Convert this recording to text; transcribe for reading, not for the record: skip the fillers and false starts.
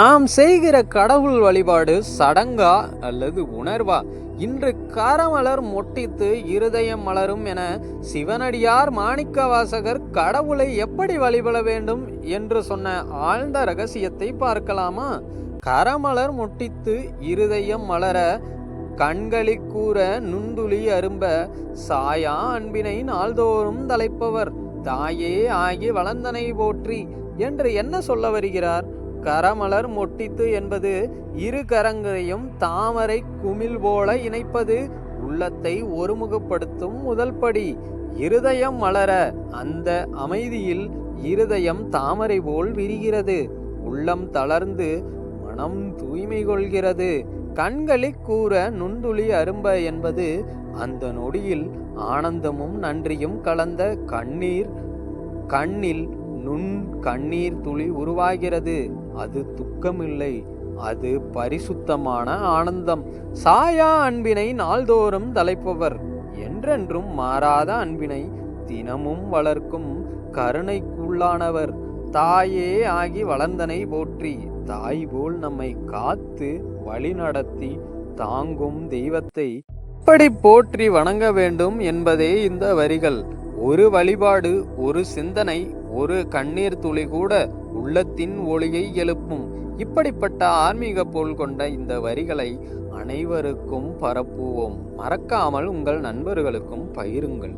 நாம் செய்கிற கடவுள் வழிபாடு சடங்கா அல்லது உணர்வா? இன்று கரமலர் மொட்டித்து இருதயம் மலரும் என சிவனடியார் மாணிக்கவாசகர் கடவுளை எப்படி வழிபட வேண்டும் என்று சொன்ன ஆழ்ந்த ரகசியத்தை பார்க்கலாமா? கரமலர் மொட்டித்து இருதயம் மலர கண்களி கூற நுண்துளி அரும்ப சாயா அன்பினை நாள்தோறும் தலைப்பவர் தாயே ஆகி வளர்ந்தனை போற்றி என்று என்ன சொல்ல வருகிறார்? கரமலர் மொட்டித்து என்பது இரு கரங்களையும் தாமரை குமிழ் போல இணைப்பது, உள்ளத்தை ஒருமுகப்படுத்தும் முதல் படி. இருதயம் மலர, அந்த அமைதியில் இருதயம் தாமரை போல் விரிகிறது, உள்ளம் தளர்ந்து மனம் தூய்மை கொள்கிறது. கண்களி கூற நுண்துளி அரும்ப என்பது அந்த நொடியில் ஆனந்தமும் நன்றியும் கலந்த கண்ணில் நுண் கண்ணீர் துளி உருவாகிறது. அது துக்கமில்லை, அது பரிசுத்தமான ஆனந்தம். சாயா அன்பினை நாள்தோறும் தலைப்பவர், என்றென்றும் மாறாத அன்பினை தினமும் வளர்க்கும் கருணைக்குள்ளானவர். தாயே ஆகி வளர்ந்தனை போற்றி. தாய் போல் நம்மை காத்து வழிநடத்தி தாங்கும் தெய்வத்தை எப்படி போற்றி வணங்க வேண்டும் என்பதே இந்த வரிகள். ஒரு வழிபாடு, ஒரு சிந்தனை, ஒரு கண்ணீர் துளி கூட உள்ளத்தின் ஒளியை எழுப்பும். இப்படிப்பட்ட ஆன்மீக போல் கொண்ட இந்த வரிகளை அனைவருக்கும் பரப்புவோம். மறக்காமல் உங்கள் நண்பர்களுக்கும் பகிருங்கள்.